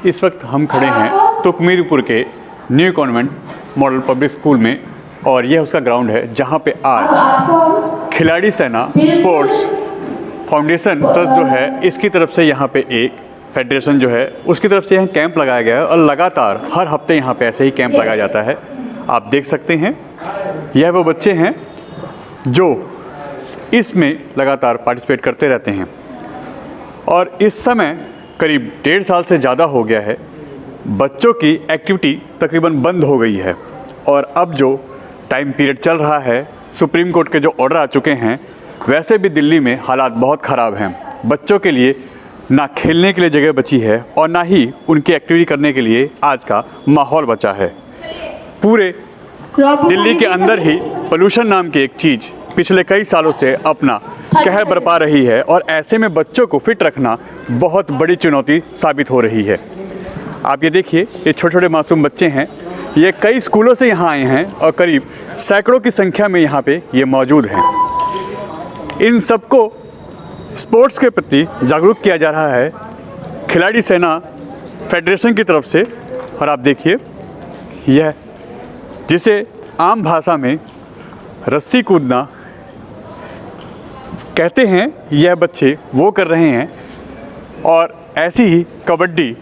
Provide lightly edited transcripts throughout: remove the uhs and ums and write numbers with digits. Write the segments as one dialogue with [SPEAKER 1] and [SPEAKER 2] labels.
[SPEAKER 1] इस वक्त हम खड़े हैं तुकमीरपुर के new convent model public school में और यह उसका ग्राउंड है जहां पे आज खिलाड़ी सेना स्पोर्ट्स फाउंडेशन ट्रस्ट जो है इसकी तरफ से यहाँ पे एक फेडरेशन जो है उसकी तरफ से यहाँ कैंप लगाया गया है और लगातार हर हफ्ते यहाँ पे ऐसे ही कैंप लगाया जाता है। आप देख सकते हैं यह वो बच्चे हैं जो इसमें लगातार पार्टिसिपेट करते रहते हैं और इस समय करीब 1.5 साल से ज़्यादा हो गया है बच्चों की एक्टिविटी तकरीबन बंद हो गई है। और अब जो टाइम पीरियड चल रहा है, सुप्रीम कोर्ट के जो ऑर्डर आ चुके हैं, वैसे भी दिल्ली में हालात बहुत ख़राब हैं। बच्चों के लिए ना खेलने के लिए जगह बची है और ना ही उनकी एक्टिविटी करने के लिए आज का माहौल बचा है। पूरे दिल्ली के अंदर ही पोल्यूशन नाम की एक चीज़ पिछले कई सालों से अपना कहर बरपा रही है और ऐसे में बच्चों को फिट रखना बहुत बड़ी चुनौती साबित हो रही है। आप ये देखिए, ये छोटे छोटे मासूम बच्चे हैं, ये कई स्कूलों से यहाँ आए हैं और करीब सैकड़ों की संख्या में यहाँ पे ये मौजूद हैं। इन सबको स्पोर्ट्स के प्रति जागरूक किया जा रहा है खिलाड़ी सेना फेडरेशन की तरफ से। और आप देखिए, यह जिसे आम भाषा में रस्सी कूदना कहते हैं, यह बच्चे वो कर रहे हैं। और ऐसी ही कबड्डी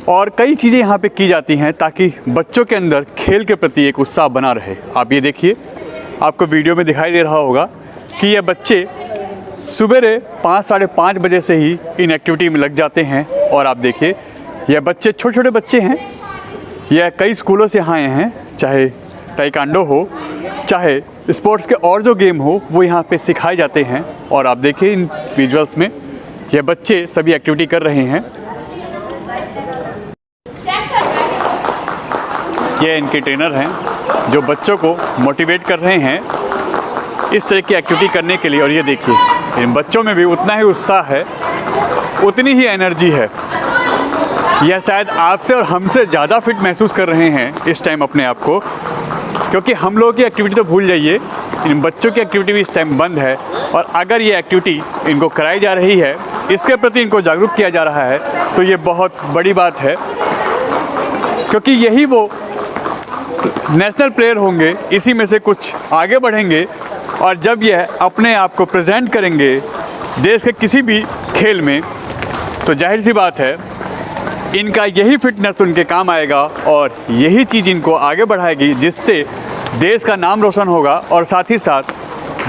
[SPEAKER 1] और कई चीज़ें यहाँ पे की जाती हैं ताकि बच्चों के अंदर खेल के प्रति एक उत्साह बना रहे। आप ये देखिए, आपको वीडियो में दिखाई दे रहा होगा कि ये बच्चे सुबह 5 साढ़े 5 बजे से ही इन एक्टिविटी में लग जाते हैं। और आप देखिए, यह बच्चे छोटे छोटे बच्चे हैं, यह कई स्कूलों से यहाँ आए हैं, चाहे टाइकांडो हो, चाहे स्पोर्ट्स के और जो गेम हो, वो यहाँ पे सिखाए जाते हैं। और आप देखिए इन विजुअल्स में ये बच्चे सभी एक्टिविटी कर रहे हैं। ये इनके ट्रेनर हैं जो बच्चों को मोटिवेट कर रहे हैं इस तरह की एक्टिविटी करने के लिए। और ये देखिए, इन बच्चों में भी उतना ही उत्साह है, उतनी ही एनर्जी है। यह शायद आपसे और हमसे ज़्यादा फिट महसूस कर रहे हैं इस टाइम अपने आप को, क्योंकि हम लोगों की एक्टिविटी तो भूल जाइए, इन बच्चों की एक्टिविटी भी इस टाइम बंद है। और अगर ये एक्टिविटी इनको कराई जा रही है, इसके प्रति इनको जागरूक किया जा रहा है, तो ये बहुत बड़ी बात है, क्योंकि यही वो नेशनल प्लेयर होंगे, इसी में से कुछ आगे बढ़ेंगे। और जब यह अपने आप को प्रेजेंट करेंगे देश के किसी भी खेल में, तो जाहिर सी बात है इनका यही फिटनेस उनके काम आएगा और यही चीज़ इनको आगे बढ़ाएगी, जिससे देश का नाम रोशन होगा और साथ ही साथ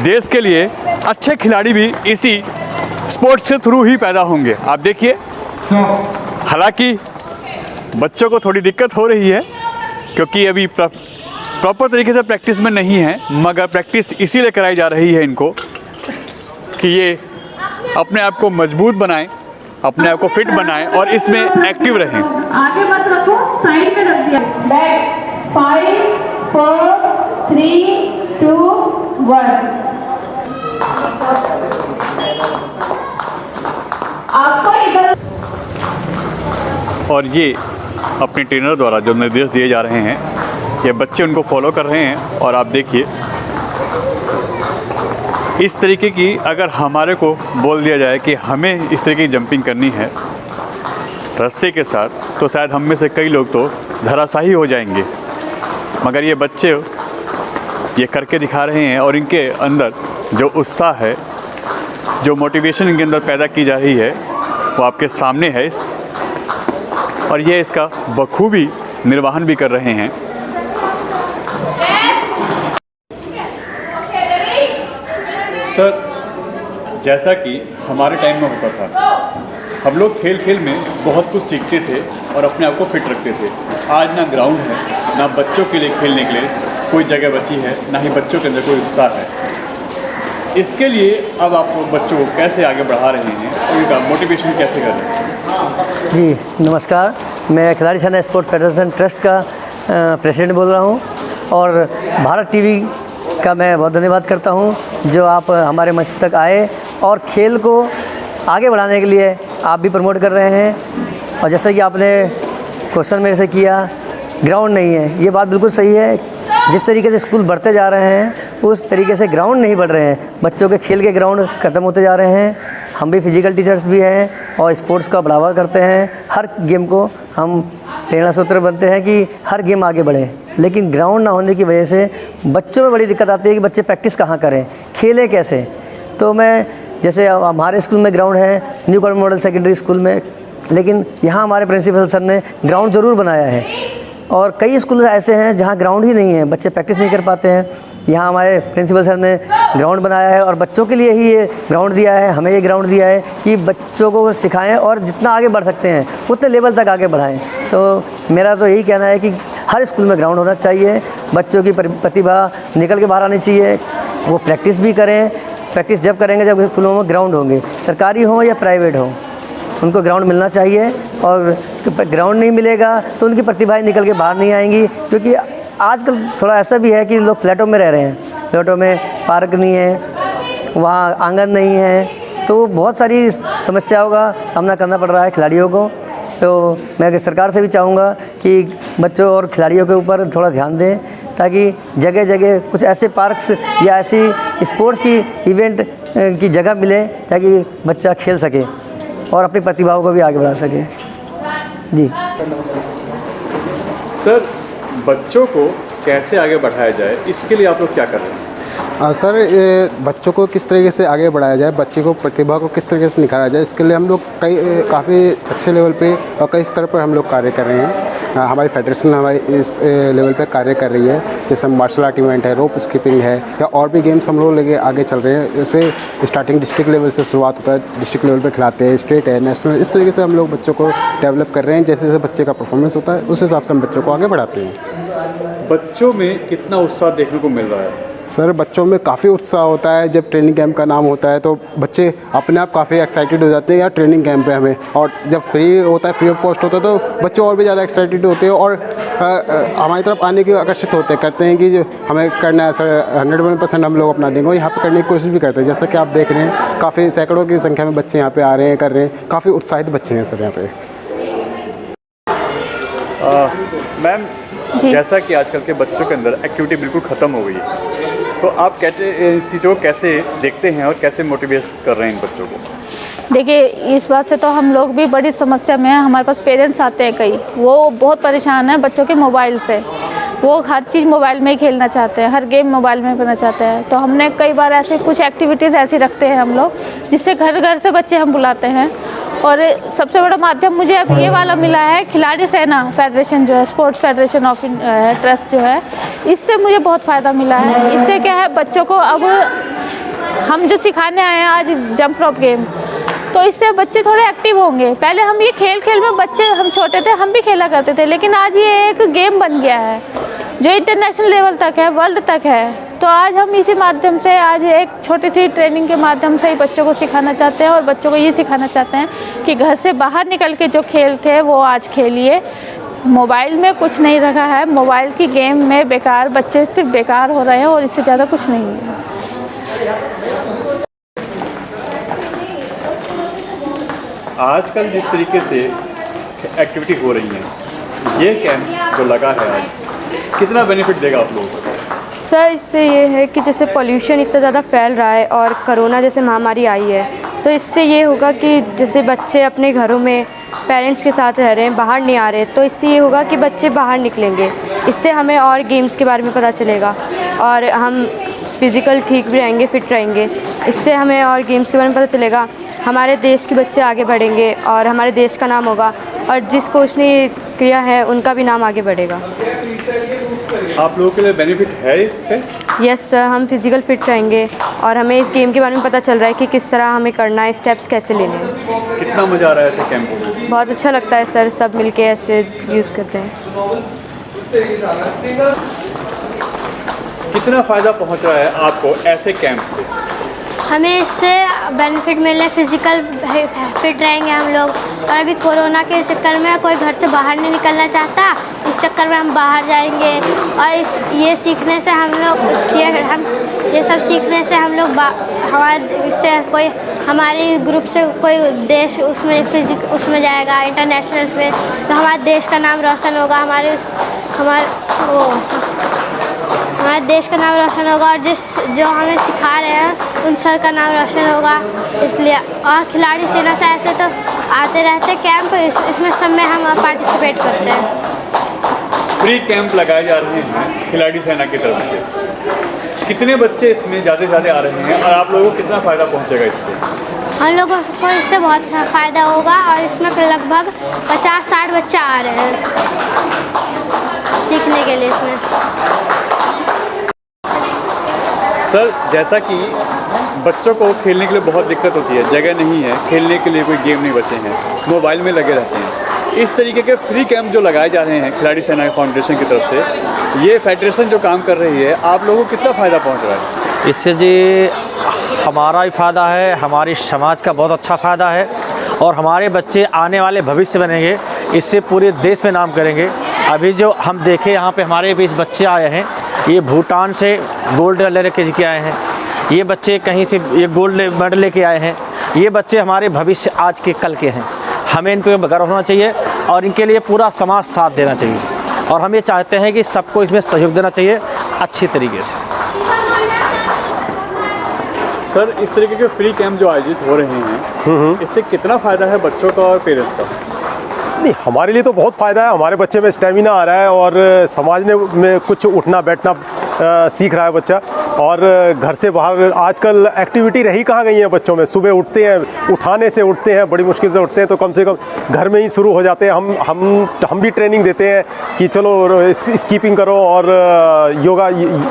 [SPEAKER 1] देश के लिए अच्छे खिलाड़ी भी इसी स्पोर्ट्स के थ्रू ही पैदा होंगे। आप देखिए, हालांकि बच्चों को थोड़ी दिक्कत हो रही है क्योंकि अभी प्रॉपर तरीके से प्रैक्टिस में नहीं है, मगर प्रैक्टिस इसीलिए कराई जा रही है इनको कि ये अपने आप को मजबूत बनाएं, अपने आप को फिट बनाएं और इसमें एक्टिव रहें।
[SPEAKER 2] आगे मत रखो, साइड में रख दिया। बैक 5 4 3 2 1। आपको इधर
[SPEAKER 1] और ये अपने ट्रेनर द्वारा जो निर्देश दिए जा रहे हैं, ये बच्चे उनको फॉलो कर रहे हैं। और आप देखिए, इस तरीके की अगर हमारे को बोल दिया जाए कि हमें इस तरह की जंपिंग करनी है रस्से के साथ, तो शायद हम में से कई लोग तो धराशायी हो जाएंगे। मगर ये बच्चे ये करके दिखा रहे हैं और इनके अंदर जो उत्साह है, जो मोटिवेशन इनके अंदर पैदा की जा रही है, वो आपके सामने है। और ये इसका बखूबी निर्वहन भी कर रहे हैं। सर, जैसा कि हमारे टाइम में होता था, हम लोग खेल खेल में बहुत कुछ सीखते थे और अपने आप को फिट रखते थे। आज ना ग्राउंड है, ना बच्चों के लिए खेलने के लिए कोई जगह बची है, ना ही बच्चों के अंदर कोई उत्साह है। इसके लिए अब आप बच्चों को कैसे आगे बढ़ा रहे हैं और इनका मोटिवेशन कैसे कर रहे हैं?
[SPEAKER 3] जी नमस्कार, मैं खिलाड़ी सेना स्पोर्ट्स फेडरेशन ट्रस्ट का प्रेसिडेंट बोल रहा हूँ और भारत टीवी का मैं बहुत धन्यवाद करता हूँ जो आप हमारे मंच तक आए और खेल को आगे बढ़ाने के लिए आप भी प्रमोट कर रहे हैं। और जैसा कि आपने क्वेश्चन मेरे से किया, ग्राउंड नहीं है, ये बात बिल्कुल सही है। जिस तरीके से स्कूल बढ़ते जा रहे हैं उस तरीके से ग्राउंड नहीं बढ़ रहे हैं, बच्चों के खेल के ग्राउंड ख़त्म होते जा रहे हैं। हम भी फिजिकल टीचर्स भी हैं और स्पोर्ट्स का बढ़ावा करते हैं। हर गेम को हम प्रेरणा सूत्र बनते हैं कि हर गेम आगे बढ़े, लेकिन ग्राउंड ना होने की वजह से बच्चों में बड़ी दिक्कत आती है कि बच्चे प्रैक्टिस कहाँ करें, खेलें कैसे। तो मैं जैसे हमारे स्कूल में ग्राउंड है, new convent model secondary school में, लेकिन यहाँ हमारे प्रिंसिपल सर ने ग्राउंड ज़रूर बनाया है। और कई स्कूल ऐसे हैं जहाँ ग्राउंड ही नहीं है, बच्चे प्रैक्टिस नहीं कर पाते हैं। यहाँ हमारे प्रिंसिपल सर ने ग्राउंड बनाया है और बच्चों के लिए ही ये ग्राउंड दिया है, हमें ये ग्राउंड दिया है कि बच्चों को सिखाएं और जितना आगे बढ़ सकते हैं उतने लेवल तक आगे बढ़ाएं। तो मेरा तो यही कहना है कि हर स्कूल में ग्राउंड होना चाहिए, बच्चों की प्रतिभा निकल के बाहर आनी चाहिए, वो प्रैक्टिस भी करें। प्रैक्टिस जब करेंगे जब स्कूलों में ग्राउंड होंगे, सरकारी हो या प्राइवेट हो, उनको ग्राउंड मिलना चाहिए। और ग्राउंड नहीं मिलेगा तो उनकी प्रतिभाएं निकल के बाहर नहीं आएंगी, क्योंकि आजकल थोड़ा ऐसा भी है कि लोग फ्लैटों में रह रहे हैं, फ्लैटों में पार्क नहीं है, वहाँ आंगन नहीं है, तो बहुत सारी समस्याओं का सामना करना पड़ रहा है खिलाड़ियों को। तो मैं सरकार से भी चाहूँगा कि बच्चों और खिलाड़ियों के ऊपर थोड़ा ध्यान दें, ताकि जगह जगह कुछ ऐसे पार्क्स या ऐसी स्पोर्ट्स की इवेंट की जगह मिले ताकि बच्चा खेल सके और अपनी प्रतिभाओं को भी आगे बढ़ा सके। जी
[SPEAKER 1] सर, बच्चों को कैसे आगे बढ़ाया जाए, इसके लिए आप लोग क्या कर रहे हैं?
[SPEAKER 4] सर, ये बच्चों को किस तरीके से आगे बढ़ाया जाए, बच्चे को प्रतिभा को किस तरीके से निखारा जाए, इसके लिए हम लोग काफ़ी अच्छे लेवल पे और कई स्तर पर हम लोग कार्य कर रहे हैं। हमारी फेडरेशन हमारी इस लेवल पे कार्य कर रही है, जैसे मार्शल आर्ट इवेंट है, रोप स्किपिंग है, या और भी गेम्स हम लोग लेके आगे चल रहे हैं। जैसे स्टार्टिंग डिस्ट्रिक्ट लेवल से शुरुआत होता है, डिस्ट्रिक्ट लेवल पे खिलाते हैं, स्टेट है, नेशनल, इस तरीके से हम लोग बच्चों को डेवलप कर रहे हैं। जैसे जैसे बच्चे का परफॉर्मेंस होता है उस हिसाब से हम बच्चों को आगे बढ़ाते हैं।
[SPEAKER 1] बच्चों में कितना उत्साह देखने को मिल रहा है?
[SPEAKER 4] सर, बच्चों में काफ़ी उत्साह होता है। जब ट्रेनिंग कैंप का नाम होता है तो बच्चे अपने आप काफ़ी एक्साइटेड हो जाते हैं यार ट्रेनिंग कैंप है हमें, और जब फ्री होता है, फ्री ऑफ कॉस्ट होता है, तो बच्चे और भी ज़्यादा एक्साइटेड होते हैं और हमारी तरफ आने के आकर्षित होते हैं, कहते हैं कि जो हमें करना है सर 101% हम लोग अपना देंगे, और यहाँ पर करने की कोशिश भी करते हैं। जैसा कि आप देख रहे हैं काफ़ी सैकड़ों की संख्या में बच्चे यहाँ पर आ रहे हैं, कर रहे हैं, काफ़ी उत्साहित बच्चे हैं सर यहाँ पर।
[SPEAKER 1] मैम, जैसा कि आजकल के बच्चों के अंदर एक्टिविटी बिल्कुल ख़त्म हो गई है, तो आप इस चीज़ों को कैसे देखते हैं और कैसे मोटिवेट कर रहे हैं इन बच्चों को?
[SPEAKER 5] देखिए, इस बात से तो हम लोग भी बड़ी समस्या में हैं। हमारे पास पेरेंट्स आते हैं कई, वो बहुत परेशान हैं बच्चों के मोबाइल से। वो हर चीज़ मोबाइल में ही खेलना चाहते हैं, हर गेम मोबाइल में करना चाहते हैं। तो हमने कई बार ऐसे कुछ एक्टिविटीज़ ऐसी रखते हैं हम लोग, जिससे घर घर से बच्चे हम बुलाते हैं। और सबसे बड़ा माध्यम मुझे अब ये वाला मिला है, खिलाड़ी सेना फेडरेशन जो है, स्पोर्ट्स फेडरेशन ऑफ ट्रस्ट जो है, इससे मुझे बहुत फ़ायदा मिला है। इससे क्या है, बच्चों को अब हम जो सिखाने आए हैं आज जंप रॉप गेम, तो इससे बच्चे थोड़े एक्टिव होंगे। पहले हम ये खेल खेल में, बच्चे हम छोटे थे हम भी खेला करते थे, लेकिन आज ये एक गेम बन गया है जो इंटरनेशनल लेवल तक है, वर्ल्ड तक है। तो आज हम इसी माध्यम से, आज एक छोटी सी ट्रेनिंग के माध्यम से ही बच्चों को सिखाना चाहते हैं, और बच्चों को ये सिखाना चाहते हैं कि घर से बाहर निकल के जो खेल थे वो आज खेलिए। मोबाइल में कुछ नहीं रखा है, मोबाइल की गेम में बेकार बच्चे सिर्फ बेकार हो रहे हैं और इससे ज़्यादा कुछ नहीं है।
[SPEAKER 1] आजकल जिस तरीके से एक्टिविटी हो रही है, ये कैंप जो लगा है आज, कितना बेनिफिट देगा आप लोगों को?
[SPEAKER 6] सर, इससे ये है कि जैसे पोल्यूशन इतना ज़्यादा फैल रहा है और कोरोना जैसे महामारी आई है, तो इससे ये होगा कि जैसे बच्चे अपने घरों में पेरेंट्स के साथ रह रहे हैं, बाहर नहीं आ रहे, तो इससे ये होगा कि बच्चे बाहर निकलेंगे। इससे हमें और गेम्स के बारे में पता चलेगा और हम फिज़िकल ठीक भी रहेंगे, फिट रहेंगे। इससे हमें और गेम्स के बारे में पता चलेगा, हमारे देश के बच्चे आगे बढ़ेंगे और हमारे देश का नाम होगा, और जिस कोच ने किया है उनका भी नाम आगे बढ़ेगा।
[SPEAKER 1] आप लोगों के लिए बेनिफिट है इसके?
[SPEAKER 6] यस सर, हम फिज़िकल फिट रहेंगे और हमें इस गेम के बारे में पता चल रहा है कि किस तरह हमें करना है, स्टेप्स कैसे लेने हैं।
[SPEAKER 1] कितना मज़ा आ रहा है ऐसे कैंप में?
[SPEAKER 6] बहुत अच्छा लगता है सर, सब मिलके ऐसे यूज़ करते हैं।
[SPEAKER 1] कितना फ़ायदा पहुंच रहा है आपको ऐसे कैंप से?
[SPEAKER 7] हमें इससे बेनिफिट मिले, फिज़िकल फिट रहेंगे हम लोग। और अभी कोरोना के चक्कर में कोई घर से बाहर नहीं निकलना चाहता, इस चक्कर में हम बाहर जाएंगे, और ये सीखने से हम ये सब सीखने से हम लोग हमारे इससे कोई हमारी ग्रुप से कोई देश उसमें जाएगा इंटरनेशनल में, तो हमारे देश का नाम रोशन होगा, हमारे देश का नाम रोशन होगा और जो हमें सिखा रहे हैं उन सर का नाम रोशन होगा। इसलिए और खिलाड़ी सेना से ऐसे तो आते रहते कैंप, इसमें सब में हम पार्टिसिपेट करते हैं।
[SPEAKER 1] फ्री कैंप लगाए जा रहे हैं खिलाड़ी सेना की तरफ से, कितने बच्चे इसमें ज़्यादा से ज़्यादा आ रहे हैं और आप लोगों को कितना फ़ायदा पहुंचेगा इससे?
[SPEAKER 7] हम लोगों को इससे बहुत फ़ायदा होगा और इसमें लगभग 50-60 बच्चे आ रहे हैं सीखने के लिए इसमें।
[SPEAKER 1] सर, जैसा कि बच्चों को खेलने के लिए बहुत दिक्कत होती है, जगह नहीं है, खेलने के लिए कोई गेम नहीं बचे हैं, मोबाइल में लगे रहते हैं, इस तरीके के फ्री कैंप जो लगाए जा रहे हैं खिलाड़ी सेना फाउंडेशन की तरफ से, ये फेडरेशन जो काम कर रही है, आप लोगों को कितना फ़ायदा पहुंच रहा है?
[SPEAKER 8] इससे जी हमारा भी फ़ायदा है, हमारी समाज का बहुत अच्छा फ़ायदा है और हमारे बच्चे आने वाले भविष्य बनेंगे, इससे पूरे देश में नाम करेंगे। अभी जो हम देखे यहाँ पे हमारे बीच बच्चे आए हैं, ये भूटान से गोल्ड लेके आए हैं, ये बच्चे कहीं से ये गोल्ड मेडल लेके आए हैं। ये बच्चे हमारे भविष्य आज के कल के हैं, हमें इन पर गर्व होना चाहिए और इनके लिए पूरा समाज साथ देना चाहिए और हम ये चाहते हैं कि सबको इसमें सहयोग देना चाहिए अच्छी तरीके से।
[SPEAKER 1] सर, इस तरीके के फ्री कैंप जो आयोजित हो रहे हैं, इससे कितना फ़ायदा है बच्चों का और पेरेंट्स का?
[SPEAKER 9] नहीं, हमारे लिए तो बहुत फ़ायदा है, हमारे बच्चे में स्टेमिना आ रहा है और समाज में कुछ उठना बैठना सीख रहा है बच्चा। और घर से बाहर आजकल एक्टिविटी रही कहाँ गई है बच्चों में, सुबह उठते हैं, उठाने से उठते हैं, बड़ी मुश्किल से उठते हैं, तो कम से कम घर में ही शुरू हो जाते हैं। हम भी ट्रेनिंग देते हैं कि चलो स्कीपिंग करो और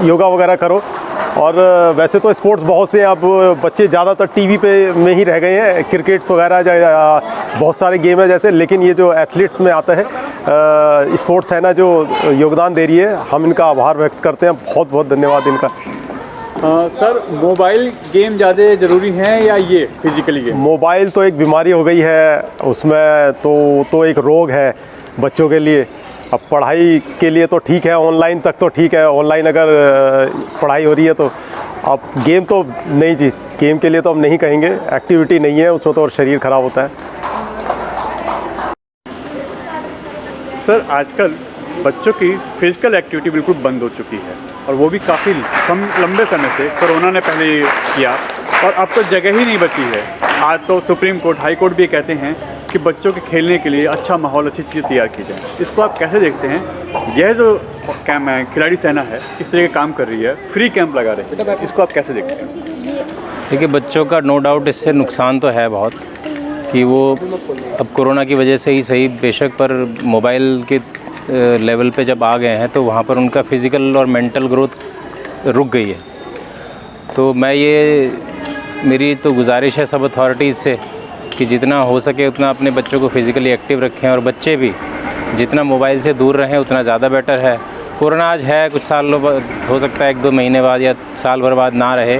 [SPEAKER 9] योगा वगैरह करो। और वैसे तो स्पोर्ट्स बहुत से अब बच्चे ज़्यादातर टीवी पे में ही रह गए हैं, क्रिकेट्स वगैरह बहुत सारे गेम है जैसे, लेकिन ये जो एथलीट्स में आता है स्पोर्ट्स सेना जो योगदान दे रही है, हम इनका आभार व्यक्त करते हैं, बहुत बहुत धन्यवाद इनका।
[SPEAKER 1] सर, मोबाइल गेम ज़्यादा ज़रूरी हैं या ये फिजिकली गेम?
[SPEAKER 9] मोबाइल तो एक बीमारी हो गई है, उसमें तो एक रोग है बच्चों के लिए। अब पढ़ाई के लिए तो ठीक है, ऑनलाइन तक तो ठीक है, ऑनलाइन अगर पढ़ाई हो रही है तो। अब गेम तो नहीं जी, गेम के लिए तो हम नहीं कहेंगे, एक्टिविटी नहीं है उसमें तो और शरीर ख़राब होता है।
[SPEAKER 1] सर, आजकल बच्चों की फिजिकल एक्टिविटी बिल्कुल बंद हो चुकी है और वो भी काफ़ी लंबे समय से। कोरोना ने पहले किया और अब तो जगह ही नहीं बची है। आज तो सुप्रीम कोर्ट, हाई कोर्ट भी कहते हैं कि बच्चों के खेलने के लिए अच्छा माहौल, अच्छी चीज़ें तैयार की जाए। इसको आप कैसे देखते हैं? यह जो कैंप है, खिलाड़ी सेना है, इस तरह का काम कर रही है, फ्री कैंप लगा रहे हैं, इसको आप कैसे देखते हैं?
[SPEAKER 10] देखिए, बच्चों का नो डाउट इससे नुकसान तो है बहुत, कि वो अब कोरोना की वजह से ही सही बेशक, पर मोबाइल के लेवल पे जब आ गए हैं तो वहाँ पर उनका फिज़िकल और मेंटल ग्रोथ रुक गई है। तो मेरी तो गुजारिश है सब अथॉरिटीज़ से कि जितना हो सके उतना अपने बच्चों को फिज़िकली एक्टिव रखें और बच्चे भी जितना मोबाइल से दूर रहें उतना ज़्यादा बेटर है। कोरोना आज है, कुछ साल हो सकता है 1-2 महीने बाद या साल भर बाद ना रहे,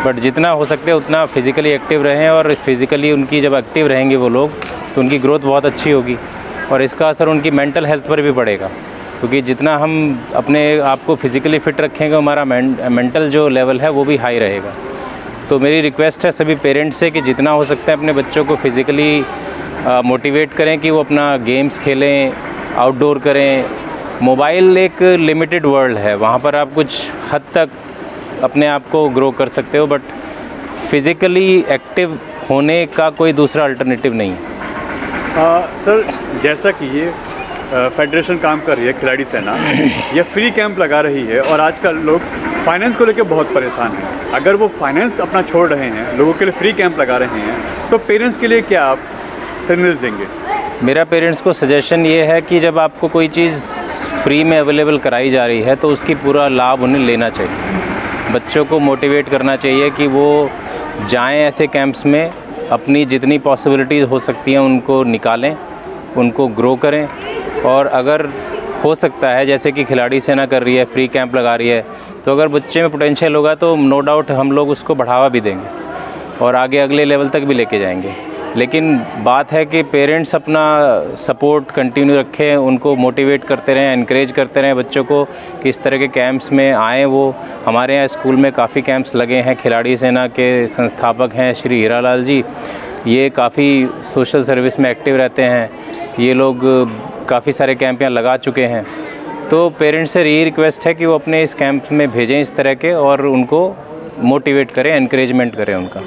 [SPEAKER 10] बट जितना हो सकते उतना फिज़िकली एक्टिव रहें और फिज़िकली उनकी जब एक्टिव रहेंगे वो लोग तो उनकी ग्रोथ बहुत अच्छी होगी और इसका असर उनकी मेंटल हेल्थ पर भी पड़ेगा, क्योंकि जितना हम अपने आप को फिज़िकली फ़िट रखेंगे हमारा मेंटल जो लेवल है वो भी हाई रहेगा। तो मेरी रिक्वेस्ट है सभी पेरेंट्स से कि जितना हो सकता है अपने बच्चों को फिज़िकली मोटिवेट करें कि वो अपना गेम्स खेलें, आउटडोर करें। मोबाइल एक लिमिटेड वर्ल्ड है, वहाँ पर आप कुछ हद तक अपने आप को ग्रो कर सकते हो, बट फिज़िकली एक्टिव होने का कोई दूसरा अल्टरनेटिव नहीं है।
[SPEAKER 1] सर, जैसा कि ये फेडरेशन काम कर रही है खिलाड़ी सेना, ये फ्री कैंप लगा रही है और आजकल लोग फाइनेंस को लेकर बहुत परेशान हैं। अगर वो फाइनेंस अपना छोड़ रहे हैं, लोगों के लिए फ्री कैंप लगा रहे हैं, तो पेरेंट्स के लिए क्या आप संदेश देंगे?
[SPEAKER 10] मेरा पेरेंट्स को सजेशन ये है कि जब आपको कोई चीज़ फ्री में अवेलेबल कराई जा रही है तो उसकी पूरा लाभ उन्हें लेना चाहिए। बच्चों को मोटिवेट करना चाहिए कि वो जाएं ऐसे कैंप्स में, अपनी जितनी पॉसिबिलिटीज़ हो सकती हैं उनको निकालें, उनको ग्रो करें। और अगर हो सकता है जैसे कि खिलाड़ी सेना कर रही है, फ्री कैंप लगा रही है, तो अगर बच्चे में पोटेंशियल होगा तो नो डाउट हम लोग उसको बढ़ावा भी देंगे और आगे अगले लेवल तक भी लेके जाएंगे। लेकिन बात है कि पेरेंट्स अपना सपोर्ट कंटिन्यू रखें, उनको मोटिवेट करते रहें, इनक्रेज करते रहें बच्चों को कि इस तरह के कैंप्स में आएँ। वो हमारे यहाँ स्कूल में काफ़ी कैंप्स लगे हैं, खिलाड़ी सेना के संस्थापक हैं श्री हीरालाल जी, ये काफ़ी सोशल सर्विस में एक्टिव रहते हैं। ये लोग काफ़ी सारे कैंप यहाँ लगा चुके हैं, तो पेरेंट्स से यही रिक्वेस्ट है कि वो अपने इस कैंप में भेजें इस तरह के, और उनको मोटिवेट करें, एनकरेजमेंट करें उनका।